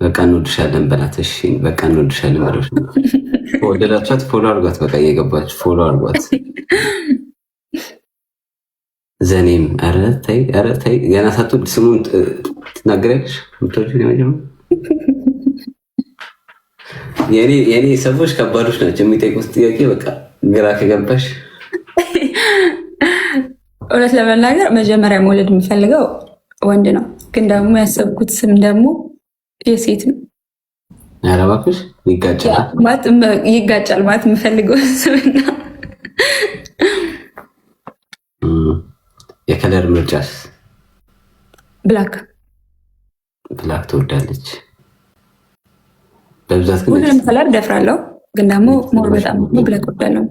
በቃ እንወድሻለን በላት። እሺ በቃ እንወድሻለን በላት። ወደዳቻት ፎሎ አርጓት። በቃ እየገባች ፎሎ አርጓት። ዘኔም ኧረ ተይ ገና ሳትወድ ስሙን ትናገሪያለሽ። ምትወጂው ነው የኔ ሰዎች ከባዶች ናቸው። የሚጠይቁት ጥያቄ በቃ ግራ ከገባሽ እውነት ለመናገር መጀመሪያ መውለድ የምፈልገው ወንድ ነው፣ ግን ደግሞ ያሰብኩት ስም ደግሞ የሴት ነው። ኧረ እባክሽ ይጋጫል ማለት የምፈልገው ስምና የከለር ምርጫስ? ብላክ ትወዳለች በብዛት። ግን ሁሉንም ከለር ደፍራለሁ፣ ግን ደግሞ ሞር በጣም ብላክ ወዳለሁ።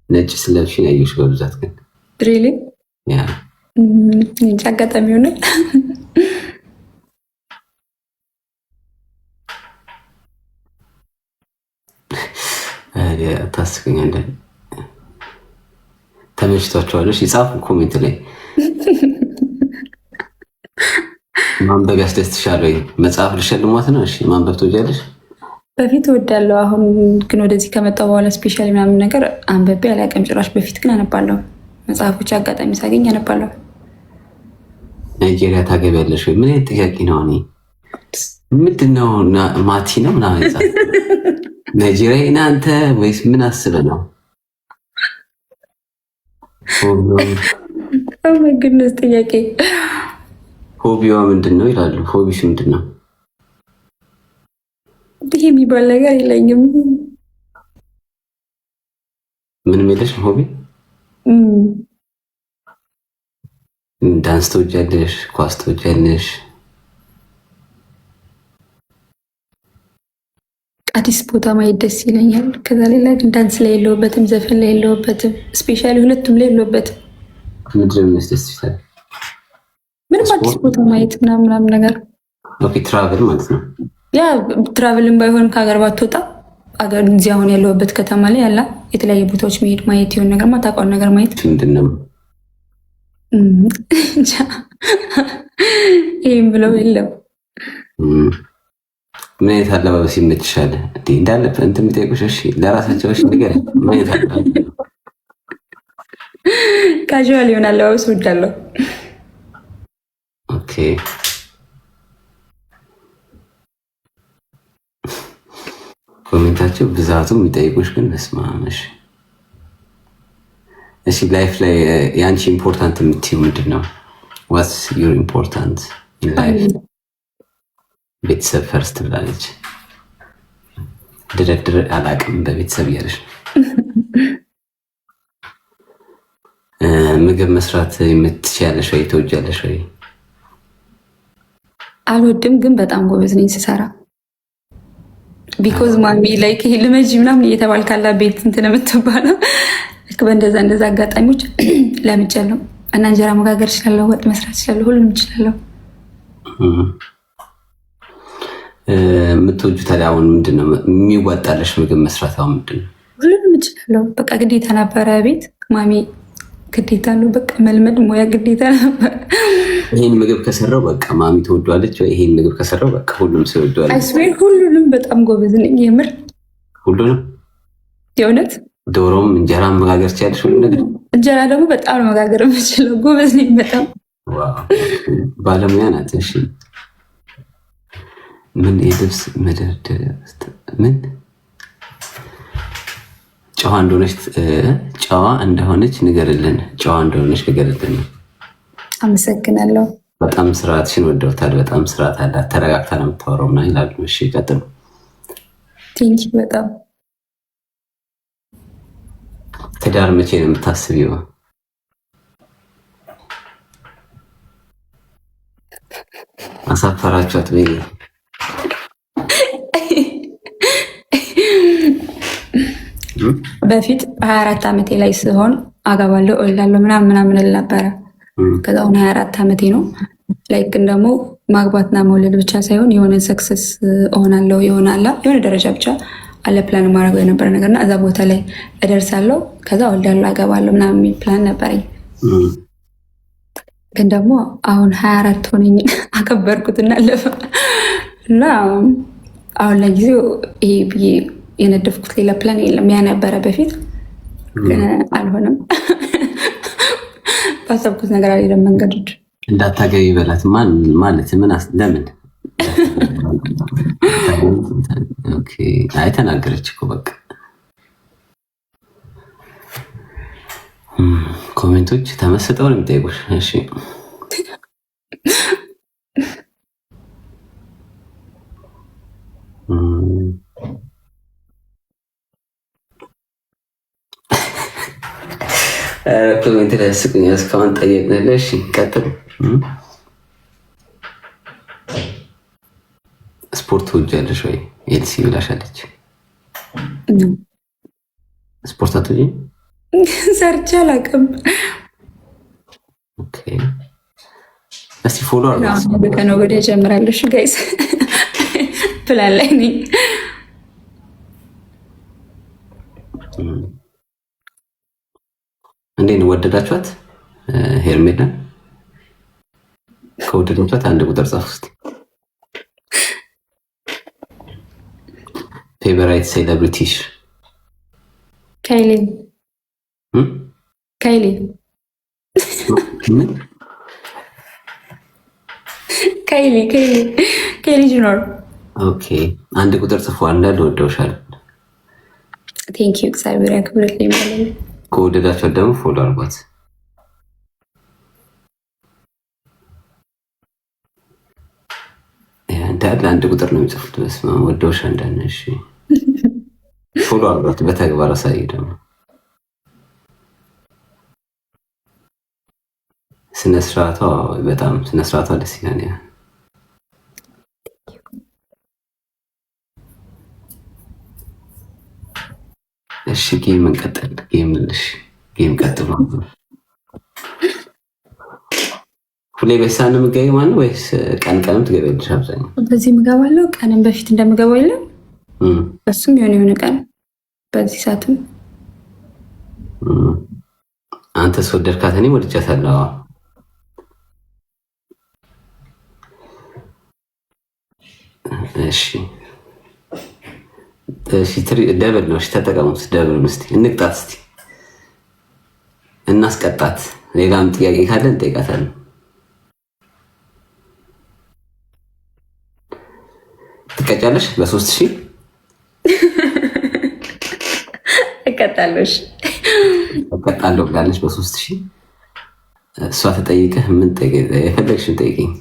ነጭ ስለብሽ ያየሽ በብዛት ግን ድሬሌ እንጂ አጋጣሚ ሆነ ታስቀኛለህ። ተመችቷቸዋለሽ? ይጻፉ ኮሜንት ላይ። ማንበብ ያስደስትሻል ወይ? መጽሐፍ ልሸልሟት ነው? እሺ ማንበብ ትወጃለሽ? በፊት እወዳለሁ። አሁን ግን ወደዚህ ከመጣሁ በኋላ ስፔሻሊ ምናምን ነገር አንበቤ አላውቅም ጭራሽ። በፊት ግን አነባለሁ፣ መጽሐፎች አጋጣሚ ሳገኝ አነባለሁ። ናይጄሪያ ታገቢያለሽ ወይ? ምን አይነት ጥያቄ ነው? እኔ ምንድን ነው ማቲ ነው ምናምን ናይጄሪያ እናንተ ወይስ ምን አስበህ ነው? ግንስ ጥያቄ ሆቢዋ ምንድን ነው ይላሉ። ሆቢሽ ምንድን ነው? ይህ የሚባል ነገር የለኝም። ምንም የለሽም ሆቢ? ዳንስ ትወጃለሽ? ኳስ ትወጃለሽ? አዲስ ቦታ ማየት ደስ ይለኛል። ከዛ ሌላ ግን ዳንስ ላይ የለውበትም፣ ዘፈን ላይ የለውበትም፣ ስፔሻሊ ሁለቱም ላይ የለውበትም። ምንድን ነው የሚያስደስትሻል? ምንም አዲስ ቦታ ማየት ምናምን ነገር። ትራቭል ማለት ነው። ያ ትራቭልን ባይሆንም ከሀገር ባትወጣ አገር እዚህ አሁን ያለውበት ከተማ ላይ ያለ የተለያዩ ቦታዎች መሄድ ማየት የሆነ ነገር ማታውቀውን ነገር ማየት። ምንድን ነው ይህም ብለው የለም። ምን አይነት አለባበስ ይመችሻል? እንዳለበት እንትን የሚጠይቁሽ እሺ፣ ለራሳቸው እሺ፣ ንገረኝ። ምን አይነት አለባበስ? ካዥዋል የሆነ አለባበስ እወዳለሁ። ኦኬ ኮሜንታቸው ብዛቱ የሚጠይቁሽ ግን መስማመሽ። እሺ ላይፍ ላይ የአንቺ ኢምፖርታንት የምትይው ምንድን ነው? ዋትስ ዩር ኢምፖርታንት ኢን ላይፍ? ቤተሰብ ፈርስት ብላለች። ድረድር አላቅም በቤተሰብ እያለች ነው። ምግብ መስራት የምትችያለሽ ወይ? ትወጃለሽ ወይ? አልወድም፣ ግን በጣም ጎበዝ ነኝ ስሰራ። ቢኮዝ ማሚ ላይክ ይሄ ልመጂ ምናምን እየተባል ካላ ቤት እንትን የምትባለው ልክ በእንደዛ አጋጣሚዎች ለምጃለሁ እና እንጀራ መጋገር እችላለሁ፣ ወጥ መስራት እችላለሁ፣ ሁሉንም እችላለሁ። የምትወጁ ታዲያ አሁን ምንድን ነው የሚዋጣለሽ? ምግብ መስራት አሁን ምንድን ነው? ሁሉንም እችላለሁ። በቃ ግዴታ ነበረ ቤት ማሚ ግዴታ ነው። በቃ መልመድ ሙያ ግዴታ ነበር። ይሄን ምግብ ከሰራው በቃ ማሚ ትወዷለች ወይ? ይሄን ምግብ ከሰራው በቃ ሁሉም ሰው ይወዷል። አይስዌር ሁሉንም በጣም ጎበዝ ነኝ። የምር ሁሉንም የእውነት ዶሮም እንጀራ መጋገር ትችያለሽ? ሁሉ ነገር እንጀራ ደግሞ በጣም ነው መጋገር የምችለው። ጎበዝ ነኝ በጣም ባለሙያ ናት። እሺ ምን የልብስ መደርደሪያ ምን ጨዋ እንደሆነች ንገርልን። ጨዋ እንደሆነች ንገርልን። አመሰግናለሁ። በጣም ስርዓትሽን ወደውታል። በጣም ስርዓት አላት። ተረጋግታ ነው የምታወራው ምናምን ይላሉ። እሺ ቀጥሉ። ቴንኪ በጣም። ትዳር መቼ ነው የምታስቢው? አሳፈራችኋት በይ። በፊት 24 ዓመቴ ላይ ሲሆን አገባለሁ እላለሁ ምናምን እል ነበረ። ከዛ አሁን 24 ዓመቴ ነው። ላይክ ግን ደግሞ ማግባትና መውለድ ብቻ ሳይሆን የሆነ ሰክሰስ እሆናለሁ የሆነ ደረጃ ብቻ አለ ፕላን ማድረገው የነበረ ነገርና እዛ ቦታ ላይ እደርሳለሁ። ከዛ ወልዳለሁ አገባለሁ ምናምን የሚል ፕላን ነበረኝ። ግን ደግሞ አሁን 24 ሆነኝ አከበርኩትና እና አሁን ለጊዜው ይሄ ብዬ የነደፍኩት ሌላ ፕላን የለም። ያ ነበረ በፊት ግን አልሆነም። ባሰብኩት ነገር አልሄደም። መንገዶች እንዳታገቢ በላት ማለት ምን ለምን አይ ተናገረች እኮ በቃ። ኮሜንቶች ተመስጠው ነው የሚጠይቁሽ። እሺ ኮሜንት ላይ ያስቁኛል። እስካሁን ጠየቅንልህ። እሺ ቀጥል። ስፖርት ትወጃለሽ ወይ ኤልሲ ብላሻለች። ስፖርት አትወጂም? ሰርቼ አላውቅም። እስቲ ፎሎ አድርጋ ከነገ ወዲያ ጀምራለሽ ጋይስ ፕላን ላይ ነኝ። እንዴት ነው ወደዳችኋት? ሄርሜላን ከወደዳችኋት አንድ ቁጥር ጻፉ እስቲ። ፌቨራይት ሴሌብሪቲሽ? ካይሊ ካይሊ ካይሊ ካይሊ ጁኒየር። ኦኬ አንድ ቁጥር ጽፏል። እንዳለ ወደውሻል። ቴንክ ዩ እግዚአብሔር ያክብርልኝ ማለት ነው። ከወደዳችኋት ደግሞ ፎሎ አድርጓት። እንዳለ አንድ ቁጥር ነው የሚጽፉት። በስመ አብ ወደውሻል እንዳለ። እሺ ፎሎ አድርጓት። በተግባር አሳይ ደግሞ ስነስርዓቷ በጣም ስነስርዓቷ ደስ ይላል። ያ እሺ ጌም እንቀጥል። ጌም ቀጥሉ። ሁሌ በሳን የምትገቢው ማለት ነው ወይስ ቀን ቀንም ትገቢያለሽ? አብዛኛው በዚህ ምገባለሁ። ቀንም በፊት እንደምገባው የለም እሱም የሆነ ቀን በዚህ ሰዓትም አንተ ስወደድካት እኔ ወድጃታለሁ። እሺ ደብል ነው። እሺ ተጠቀሙት። ደብል እስቲ እንቅጣት፣ እስቲ እናስቀጣት። ሌላም ጥያቄ ካለ እንጠይቃታለን። ትቀጫለሽ? በ3000 እቀጣለሽ። እቀጣለሁ ብላለች። በ3000 እሷ ተጠይቀህ ምን የፈለግሽን ጠይቀኝ።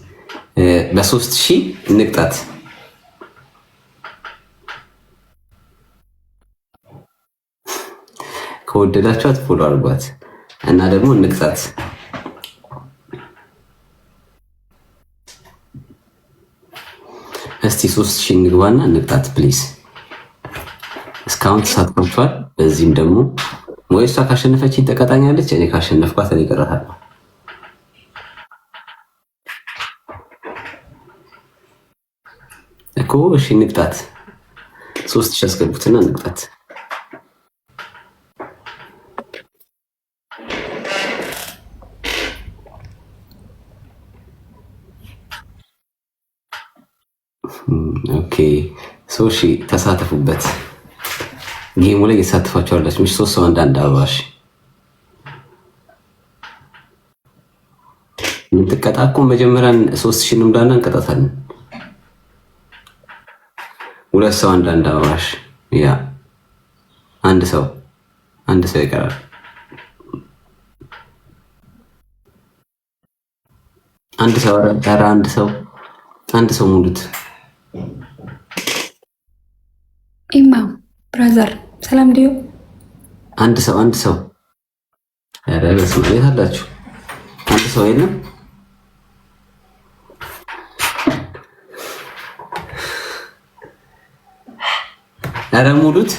በ3000 እንቅጣት። ከወደዳችኋት ፎሎ አድርጓት እና ደግሞ እንቅጣት። እስቲ 3000 እንግባና እንቅጣት ፕሊዝ። እስካሁን ተሳትፏችኋል። በዚህም ደግሞ ወይ እሷ ካሸነፈችኝ ተቀጣኛለች፣ እኔ ካሸነፍኳት እኔ እቀጣታለሁ። እኮ እሺ እንቅጣት። 3000 አስገቡትና እንቅጣት። ኦኬ ሶሺ ተሳተፉበት። ጌሙ ላይ የተሳተፋችኋላችሁ። ምሽ 3 ሰው አንዳንድ አበባሽ የምትቀጣ እኮ መጀመሪያን 3000 እንምዳና እንቀጣታለን። 2 ሰው አንዳንድ አበባሽ። ያ አንድ ሰው ይቀራል። አንድ ሰው ሙሉት። ኢማ ብራዘር ሰላም ዲዮ። አንድ ሰው ኧረ በስመ አብ የት አላችሁ? አንድ ሰው የለም። ኧረ ሙሉት።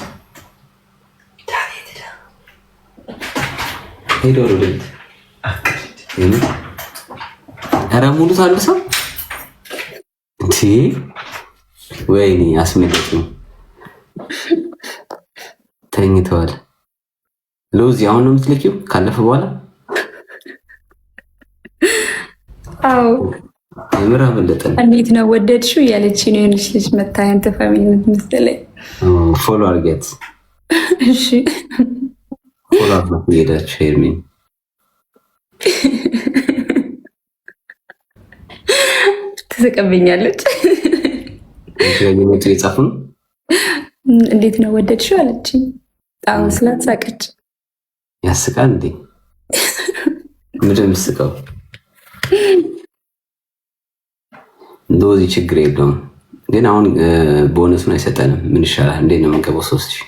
ሄዶ ወደት? ኧረ ሙሉት አንድ ሰው እንዴ! ወይኔ አስመለጡኝ። ተኝተዋል። ሎዚ አሁን ነው የምትልኪው ካለፈ በኋላ? አዎ የምር አበለጠን። እንዴት ነው ወደድሽው እያለች ነው የሆነች ልጅ መታ ያንተ ፋሚሊ መሰለኝ። ፎሎ አድርጊያት። እሺ ፎሎ አድርጋት ሄዳችሁ ሄርሚን ትስቅብኛለች። ቱ የጻፉ ነው። እንዴት ነው ወደድሽው አለች። ጣም ስላት ሳቀች። ያስቃል እንዴ? ምንድን ምስቀው? እንደዚህ ችግር የለውም ግን አሁን ቦነሱን አይሰጠንም። ምን ይሻላል? እንዴት ነው የምንገባው? 3000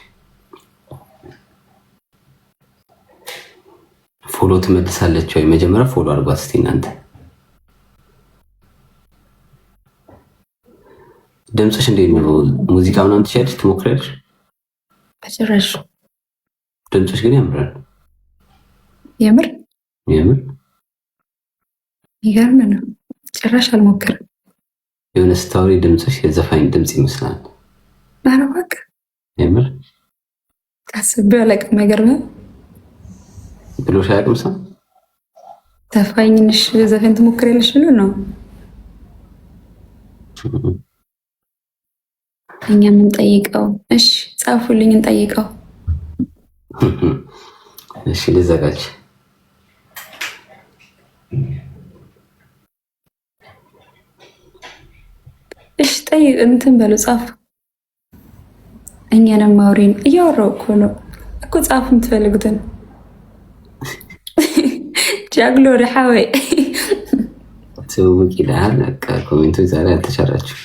ፎሎ ትመልሳለች ወይ? መጀመሪያ ፎሎ አድርጓት እስቲ እናንተ። ድምፅሽ እንዴት ነው? ሙዚቃ ምናምን ትችያለሽ? ትሞክሪያለሽ? በጭራሽ። ድምፅሽ ግን ያምራል። የምር የምር ይገርም ነው። ጭራሽ አልሞክርም። የሆነ ስታወሪ ድምፅሽ የዘፋኝ ድምፅ ይመስላል። ኧረ እባክህ የምር አስቤው አላውቅም። አይገርምም? ብሎሽ አያውቅም ሰው? ዘፋኝንሽ ዘፈን ትሞክሪያለሽ ብሎ ነው እኛ የምንጠይቀው። እሺ ጻፉልኝ እንጠይቀው። እሺ ልዘጋጅ። እሺ ጠይቅ እንትን በሉ ጻፉ። እኛንም ማውሪን እያወራው እኮ ነው እኮ ጻፉ የምትፈልጉትን። ጃግሎ ረሓወይ ትውውቅ ይልሃል። በቃ ኮሜንቶች ዛሬ አልተቻላችሁ።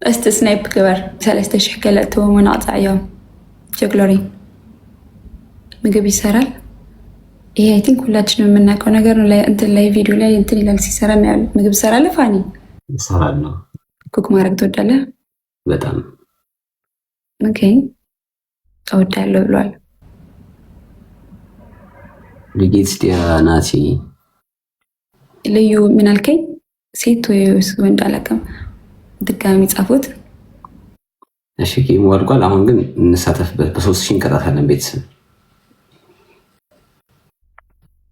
እስቲ ስናይፕ ግበር 3000 ገለእትዎም ውን ኣቕፃዕዮም። ጀግሎሪ ምግብ ይሰራል። ይሄ አይ ቲንክ ሁላችንም የምናውቀው ነገር ነው። እንትን ላይ ቪዲዮ ላይ እንትን ይላል ሲሰራ እናያለን። ምግብ ትሰራለህ ፋኒ? እሰራለሁ። ኩክ ማድረግ ትወዳለህ? በጣም ኦኬ። እወዳለሁ ብሏል። ሊጌትስ ዲያ ናቲ ልዩ ምን አልከኝ? ሴት ወይስ ወንድ አላውቅም። ድጋሚ ጻፉት። እሺ ጌሙ አድርጓል። አሁን ግን እንሳተፍበት። በ3000 እንቀጣታለን። ቤተሰብ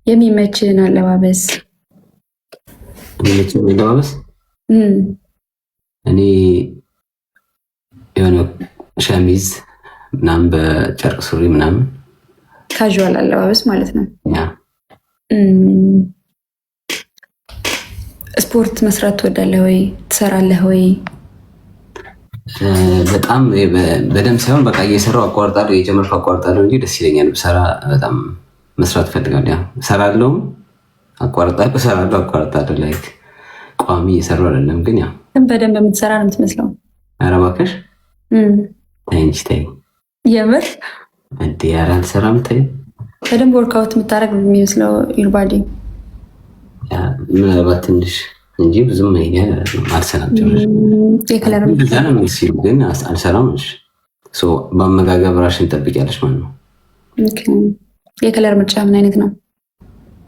የሚመችን አለባበስ የሚመችን አለባበስ እኔ የሆነ ሸሚዝ ምናምን በጨርቅ ሱሪ ምናምን ካዥዋል አለባበስ ማለት ነው። ያ ስፖርት መስራት ትወዳለህ ወይ? ትሰራለህ ወይ? በጣም በደንብ ሳይሆን በቃ እየሰራው አቋርጣለሁ። የጀመርኩ አቋርጣለሁ እንጂ ደስ ይለኛል ብሰራ። በጣም መስራት እፈልጋለሁ። ያ እሰራለሁም አቋርጣለሁ፣ እሰራለሁ አቋርጣለሁ። ላይክ ቋሚ እየሰራሁ አይደለም ግን ያ በደንብ የምትሰራ ነው የምትመስለው። ኧረ እባክሽ ተይ እንጂ ተይ። የምር እንዴ? ኧረ አልሰራም ተይ። በደንብ ወርክአውት የምታደርግ የሚመስለው ዩር ባዲ። ምናልባት ትንሽ እንጂ ብዙም አይዲያ አልሰራም። የከለር ሲሉ ግን አልሰራም። በአመጋገብ ራሽን ጠብቂያለሽ ማለት ነው። የከለር ምርጫ ምን አይነት ነው?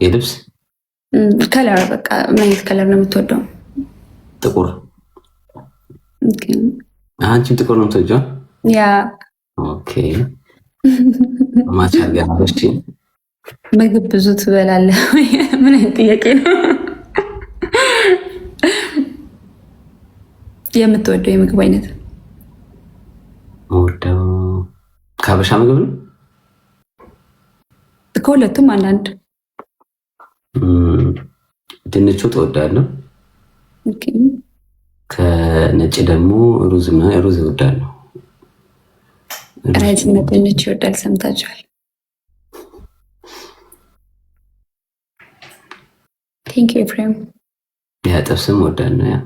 የልብስ ከለር በቃ ምን አይነት ከለር ነው የምትወደው? ጥቁር። አንቺም ጥቁር ነው የምትወጂው? ያ ኦኬ። ማቻል ገናሽ ምግብ ብዙ ትበላለህ? ምን አይነት ጥያቄ ነው? የምትወደው የምግብ አይነት? ወደው ከሀበሻ ምግብ ነው። ከሁለቱም አንዳንድ። ድንቹ ትወዳለሁ። ከነጭ ደግሞ ሩዝ እና ሩዝ እወዳለሁ። ራይዝ እና ድንች ይወዳል። ሰምታችኋል። ቴንክ ዩ ኤፍሬም። ያ ጥብስም እወዳለሁ። ያ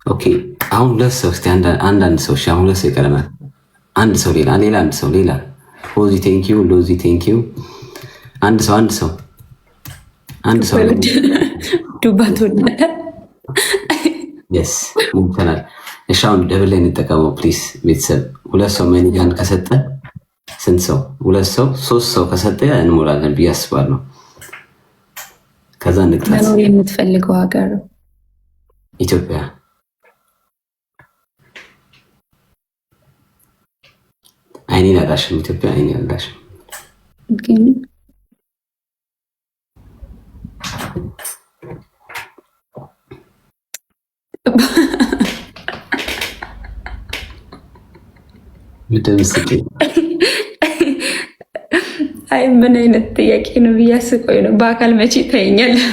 ኦኬ። አሁን ሁለት ሰው እስኪ አንዳንድ ሰው አሁን ሁለት ሰው ይቀረናል። አንድ ሰው ሌላ አንድ ሰው ሌላ ሆዚ ቴንክ ዩ ሎዚ ቴንክ ዩ። አንድ ሰው ዱባ ትወዳለህ? የስ ሙተናል። እሺ አሁን ደብል ላይ እንጠቀመው ፕሊስ ቤተሰብ። ሁለት ሰው መኒጋን ከሰጠ ስንት ሰው? ሁለት ሰው ሶስት ሰው ከሰጠ እንሞላለን ብዬ አስባለሁ። ከዛ እንቅጣት። መኖር የምትፈልገው ሀገር? ኢትዮጵያ። አይኔን አላሽም። ኢትዮጵያ አይኔን አላሽም። አይ ምን አይነት ጥያቄ ነው ብዬ አስቆይ ነው። በአካል መቼ ታየኛለህ?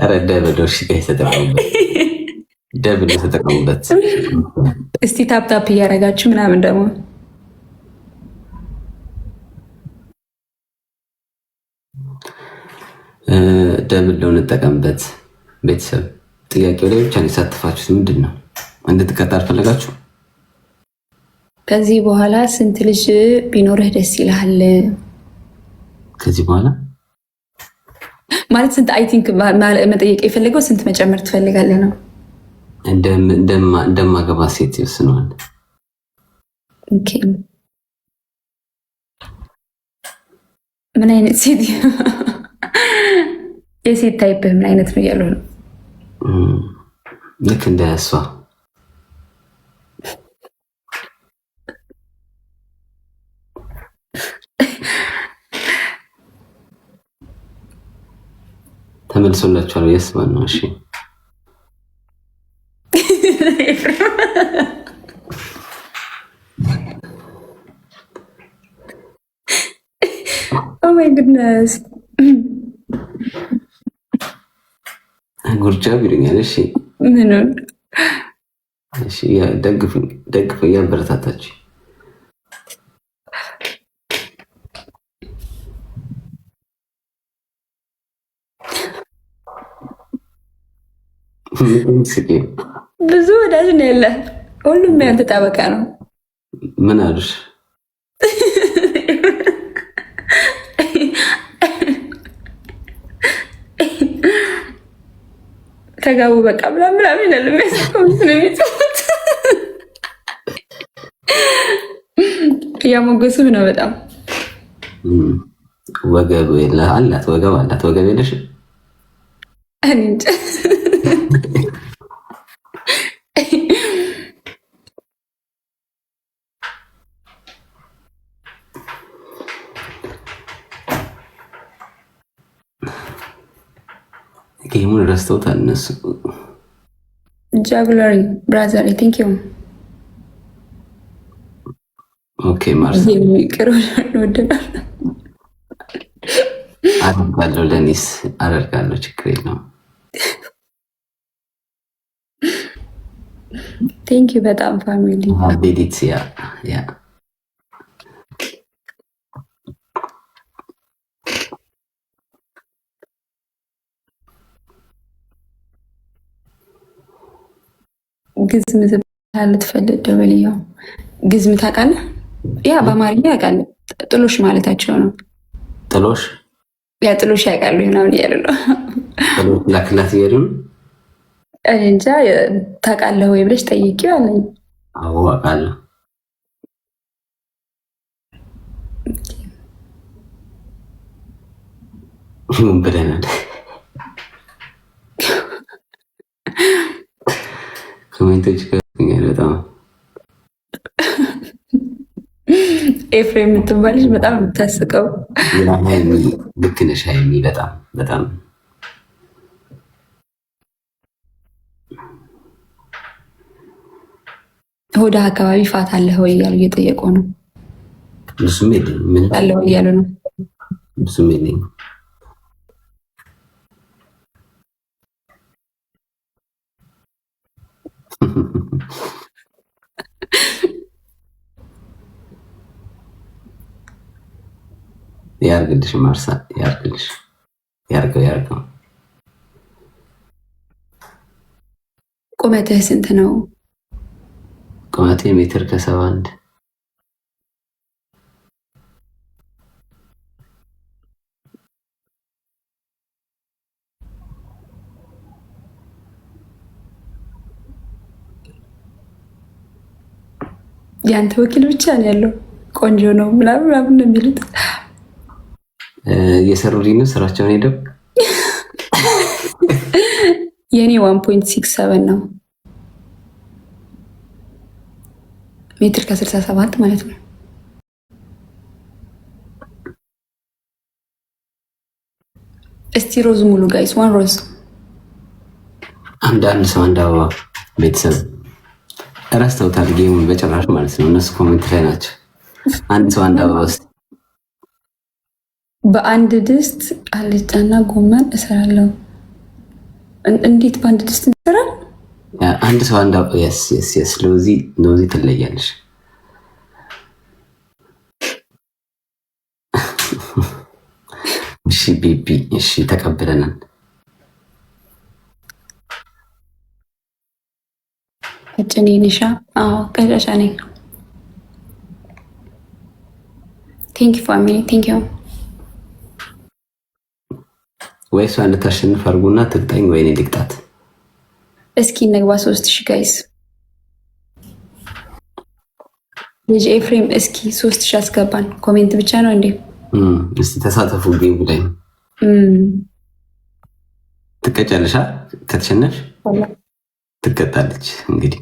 ኧረ ደብሎሽ ጋር የተጠቀሙበት ደብል የተጠቀሙበት። እስቲ ታፕታፕ እያደረጋችሁ ምናምን ደግሞ ደብል ነው እንጠቀምበት። ቤተሰብ ጥያቄው ላይ ብቻ ነው የተሳተፋችሁት። ምንድን ነው እንድትቀጣ አልፈለጋችሁ? ከዚህ በኋላ ስንት ልጅ ቢኖርህ ደስ ይልሃል? ከዚህ በኋላ ማለት ስንት አይ ቲንክ መጠየቅ የፈለገው ስንት መጨመር ትፈልጋለህ ነው። እንደማገባ ሴት ይወስነዋል። ምን አይነት ሴት የሴት ታይፕህ ምን አይነት ነው እያሉ ነው። ልክ እንደ እሷ ተመልሶላችኋል ያስባል ነው። እሺ ኦ ማይ ጉድነስ ጉርጃ ቢሉኛል። እሺ ምኑን? እሺ ደግፍ እያበረታታች ብዙ ወዳጅ ነው ያለ። ሁሉም ያንተ ጠበቃ ነው። ምን አሉሽ? ተጋቡ በቃ ምናምን ይላል። የሚያስቀምጥ ነው የሚጽፉት። እያሞገሱህ ነው በጣም። ወገብ አላት፣ ወገብ አላት። ወገብ የለሽ? እኔ እንጃ። ጌሙን ረስተውታል እነሱ። ጃጉላሪ ብራዘር ቴንክ ዩ። ኦኬ ማርስ ወደናል። አደርጋለሁ፣ ለኒስ አደርጋለሁ፣ ችግር የለውም። ቴንክ ዩ በጣም ፋሚሊ ቤዲት ያ ግዝም ልትፈልግ ደበልያው ግዝም ታውቃለህ? ያ በአማርኛ ያውቃለህ። ጥሎሽ ማለታቸው ነው። ጥሎሽ ያ ጥሎሽ ያውቃሉ ምናምን እያሉ ነው። ጥሎሽ ላክላት እያሉ ነው። እኔ እንጃ። ታውቃለህ ወይ ብለሽ ጠይቂው አለኝ። አዎ አውቃለሁ። ምን ብለናል? ኮሜንቶች ከኛል በጣም ኤፍሬም የምትባልሽ በጣም የምታስቀው። ልክ ነሽ ሀይሚ፣ በጣም በጣም ወደ አካባቢ ፋት አለህ ወይ እያሉ እየጠየቁ ነው። ብዙም የለኝም። ምን አለ ወይ እያሉ ነው። ብዙም የለኝም። ያርግልሽ ማርሳ፣ ያርግልሽ፣ ያርገው። ቁመትህ ስንት ነው? ቁመቴ 1.71 ሜትር። ያንተ ወኪል ብቻ ነው ያለው። ቆንጆ ነው ምናምን ነው የሚሉት። እየሰሩልኝ ነው ስራቸውን ሄደው። የኔ 1.67 ነው፣ ሜትር ከ67 ማለት ነው። እስቲ ሮዝ ሙሉ ጋይስ፣ ዋን ሮዝ። አንድ ሰው አንድ አበባ። ቤተሰብ እረስተውታል ጌሙን በጭራሽ ማለት ነው። እነሱ ኮሜንት ላይ ናቸው። አንድ ሰው አንድ አበባ ውስጥ በአንድ ድስት አልጫና ጎመን እሰራለሁ። እንዴት በአንድ ድስት እንሰራል? አንድ ሰው አንድ አበባ። የስ ሎዚ ትለያለሽ። እሺ ቢቢ፣ እሺ ተቀብለናል። ቀጭኔ ነሻ? አዎ ቀጫጫ ነኝ። ቴንክ ዩ ፋሚሊ ቴንክ ዩ። ወይ እሷ እንድታሸንፍ አድርጉና ትግጠኝ፣ ወይኔ ልቅጣት። እስኪ እንግባ 3000 ጋይስ። ልጅ ኤፍሬም እስኪ 3000 አስገባን። ኮሜንት ብቻ ነው እንዴ? እስቲ ተሳተፉ። ጌሙ ላይ ትቀጫለሽ። ከተሸነፍሽ ትቀጣለች። እንግዲህ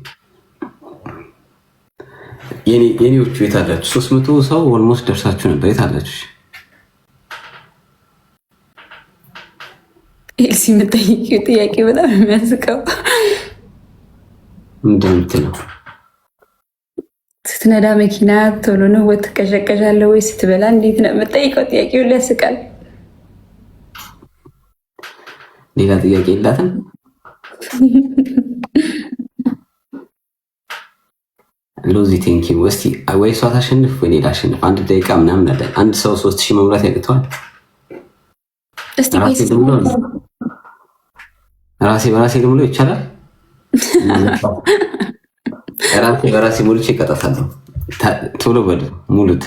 የኔዎቹ የት አላችሁ? 300 ሰው ኦልሞስት ደርሳችሁ ነበር። የት አላችሁ? ኤልሲ የምጠይቂው ጥያቄ በጣም የሚያስቀው ምንድን ነው የምትለው? ስትነዳ መኪና ቶሎ ነው ወይ ትቀዠቀዣለህ ወይ ስትበላ እንዴት ነው የምጠይቀው? ጥያቄው ሊያስቃል። ሌላ ጥያቄ የላትም? ሎዚ ቴንኪ። እስቲ ወይ እሷ ታሸንፍ ወይ ሌላ አሸንፍ። አንድ ደቂቃ ምናምን አለ። አንድ ሰው 3000 መሙላት ያቅተዋል። ራሴ በራሴ ልሙሎ ይቻላል። ራሴ በራሴ ሙሉቼ እቀጣታለሁ። ቶሎ በሉ ሙሉት።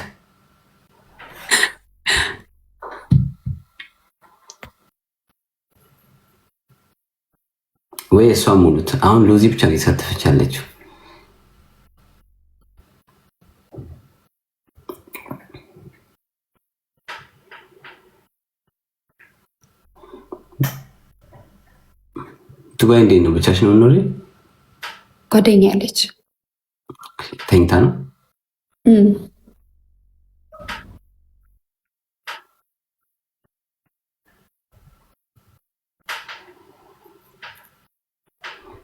ወይ እሷ ሙሉት። አሁን ሎዚ ብቻ ነው የተሳተፈች ያለችው። ዱባይ እንዴት ነው? ብቻሽን ነው ኖሪ? ጓደኛ ያለች ተኝታ ነው?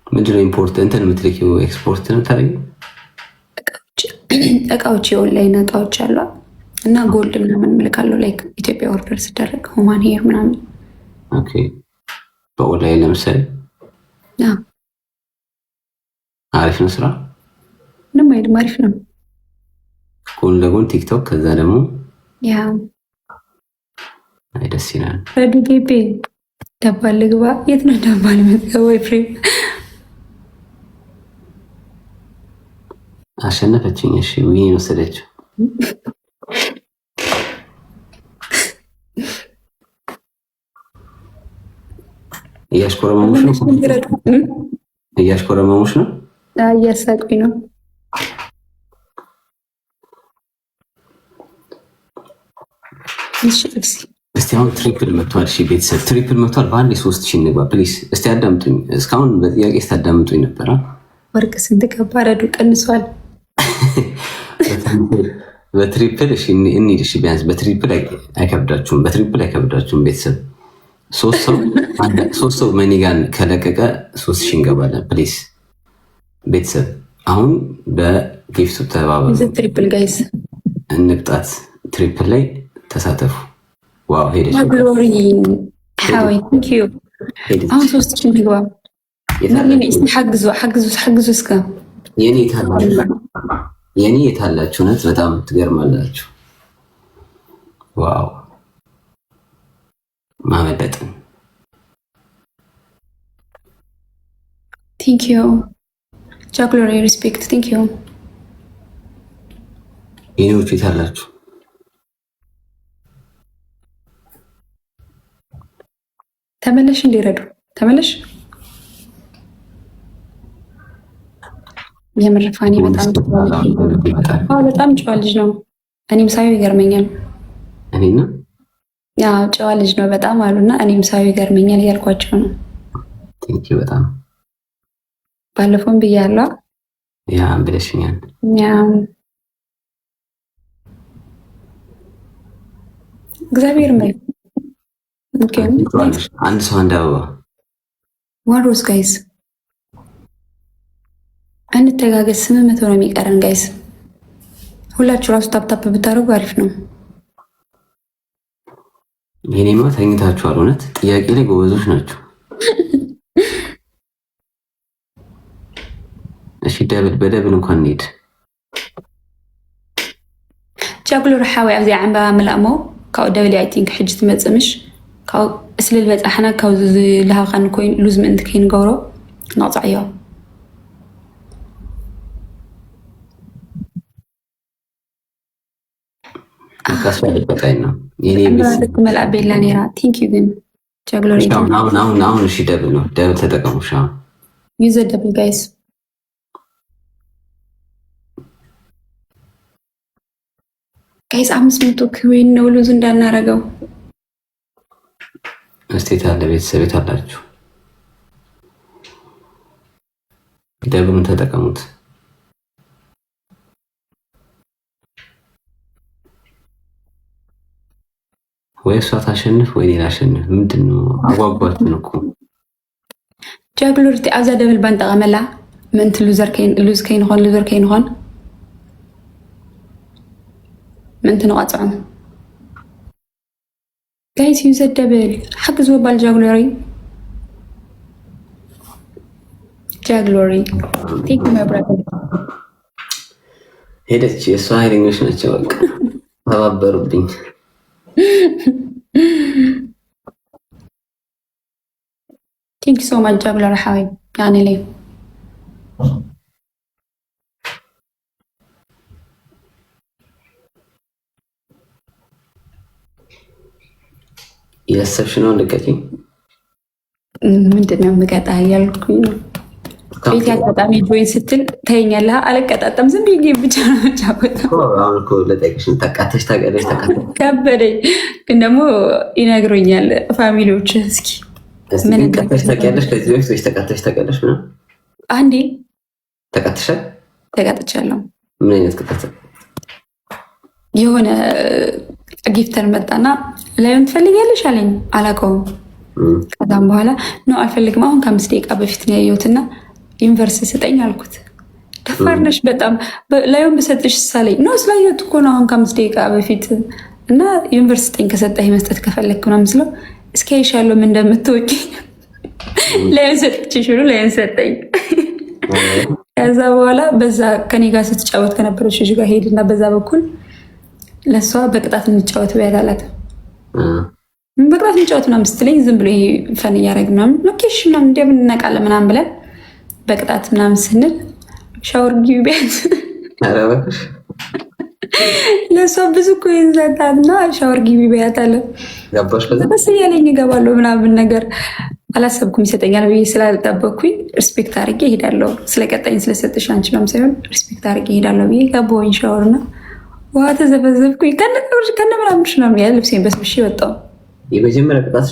ምንድነው ኢምፖርት እንትን የምትልኪው? ኤክስፖርት ነው ታደርጊው? እቃዎች የኦንላይን እቃዎች አሉ እና ጎልድ ምናምን እልካለሁ። ላይክ ኢትዮጵያ ኦርደር ስደረግ ሁማን ሄር ምናምን። ኦኬ በኦንላይን ለምሳሌ አሪፍ ነው ስራ። ምንም አይልም፣ አሪፍ ነው። ጎን ለጎን ቲክቶክ፣ ከዛ ደግሞ ያ ደስ ይላል። ረዱ ጌቤ ደባል ልግባ። የት ነው ደባል የምትገባው? ኤፍሬም አሸነፈችኝ። እሺ ዊን ወሰደችው። እያሽኮረመሙሽ ነው? እያሽኮረመሙሽ ነው? እያሳቁኝ ነው። እስቲ አሁን ትሪፕል መጥቷል። እሺ ቤተሰብ ትሪፕል መጥቷል። በአንድ 3000 እንግባ ፕሊስ። እስቲ አዳምጡኝ። እስካሁን በጥያቄ ስታዳምጡኝ ነበር። ወርቅ ስንት ገባ? ረዱ ቀንሷል። በትሪፕል እሺ እንሂድ። እሺ ቢያንስ በትሪፕል አይከብዳችሁም። በትሪፕል አይከብዳችሁም ቤተሰብ። ሶስት ሰው መኒጋን ከለቀቀ 3000 እንገባለን ፕሊስ ቤተሰብ። አሁን በጊፍቱ ተባበሩ። ትሪፕል ጋይስ እንቅጣት። ትሪፕል ላይ ተሳተፉ። ዋው ሄደች። ግሎሪ ሀዋይ ቴንኪዩ። አሁን 3000 እንግባ። ሓግዙ እስከ የኔ የታላችሁ እውነት በጣም ትገርማላችሁ። ዋው ማመለጥን። ቴንክ ዩ ቻክሎሪ ሪስፔክት ቴንክ ዩ። የኔዎቹ የታላችሁ? ተመለሽ እንዲረዱ ተመለሽ። የምርፋኔ በጣም ጨዋ ልጅ ነው። እኔም ሳየው ይገርመኛል። እኔና ያው ጨዋ ልጅ ነው በጣም አሉና እኔም ሳየው ይገርመኛል እያልኳቸው ነው። ቴንኪው በጣም ባለፈውም ብያለሁ። ያ ብለሽኛል። ያ እግዚአብሔር አንድ ሰው አንድ አበባ ዋሮስ ጋይስ እንተጋገዝ። 800 ነው የሚቀረን ጋይስ። ሁላችሁ ራሱ ታፕታፕ ብታደርጉ አሪፍ ነው። የኔማ ተኝታችኋል። እውነት ጥያቄ ላይ ጎበዞች ናቸው። እሺ በደብል እንኳን እንሂድ። ጃግሎ ረሓዊ ኣብዚኣ ዕምባባ ምላእሞ ካብኡ ደብል ኣይ ቲንክ ሕጂ ትመፅምሽ ካብኡ እስልል በፃሕና ካብዚ ዝልሃብካኒ ኮይኑ ሉዝ ምእንቲ ከይንገብሮ ነቕፃዕ እዮ። መልኣ ቤላ ኔራ ቲንክ ዩ ግን ጃግሎ አሁን እሺ ደብል ነው። ደብል ተጠቀሙ። ዩዘ ደብል ጋይስ ጋይስ 500 ክዊን ነው ሉዝ እንዳናረገው። እስቴት አለ ቤተሰብ ቤት አላችሁ ደብሉን ተጠቀሙት። ወይ እሷ ታሸንፍ ወይ እኔ ላሸንፍ። ምንድን ነው አጓጓችን እኮ ጃግሎርቲ ኣብዛ ደብል ባንጠቐመላ ምእንቲ ሉዝ ከይንኾን ምንት ነቋፅዖም ጋይስ ዩዘ ደብል ሓቂ ዝበባል ጃግሎሪ ቴክ ማይ ብራዘር ሄደች። የእሷ ኃይለኞች ናቸው። በቃ ተባበሩብኝ። ቴንክ ሶ ማች ጃግሎሪ ሓዊ ያኔ ላይ እያሰብሽ ነው ልቀቂ። ምንድነው የምቀጣ እያልኩኝ ነው። ቤት አጋጣሚ ጆይን ስትል ተይኛለህ። አልቀጣጠም ዝም ብዬ ብቻ ነው የምጫወተው። አሁን እኮ ለጠቅሽ ተቃተሽ ታውቂያለሽ። ከበደኝ ግን ደግሞ ይነግሩኛል ፋሚሊዎች። እስኪ ምን ተቃተሽ ታውቂያለሽ? ከዚህ በፊት ወይስ ተቃተሽ ታውቂያለሽ? ምን አንዴ ተቃተሻል? ተቃጥቻለሁ። ምን አይነት ቅጣት? የሆነ ጊፍተር መጣና ላዩን ትፈልጊያለሽ አለኝ። አላውቀውም። ከዛም በኋላ ነው አልፈልግም። አሁን ከ5 ደቂቃ በፊት ነው ያየሁትና ዩኒቨርሲቲ ስጠኝ አልኩት። ደፋር ነሽ በጣም ላዩን ብሰጥሽ ሳለኝ ነው ስላየሁት እኮ ነው አሁን ከ5 ደቂቃ በፊት እና ዩኒቨርሲቲ ስጠኝ ከሰጠኝ መስጠት ከፈለግክ ምናምን ስለው እስኪ አይሻለሁ ምን እንደምትወቂ ላዩን ሰጥችሽ ብሎ ላዩን ሰጠኝ። ከዛ በኋላ በዛ ከኔ ጋር ስትጫወት ከነበረች ልጅ ጋር ሄድና በዛ በኩል ለሷ በቅጣት እንጫወት በያት አላት። በቅጣት እንጫወት ምናምን ስትለኝ ዝም ብሎ ይሄ ፈን እያደረግ ምናምን ሎኬሽን ምናምን እንደምን እናውቃለን ምናምን ብለን በቅጣት ምናምን ስንል ሻወር ግቢ ቤት ለሷ ብዙ እኮ ይንዛታልና ሻወር ግቢ ቤት አለ። በስ እያለኝ እገባለሁ ምናምን ነገር አላሰብኩም። ይሰጠኛል ብዬ ስላልጠበኩኝ ሪስፔክት አድርጌ እሄዳለሁ። ስለቀጣኝ ስለሰጥሽ አንቺ ነው ሳይሆን ሪስፔክት አድርጌ እሄዳለሁ ብዬ ገባሁኝ ሻወር እና ውሃ ተዘፈዘፍኩኝ። ከነ ምናምንሽ ነው ያለ ልብሴን በስብሼ ወጣሁ። የመጀመሪያ ቅጣት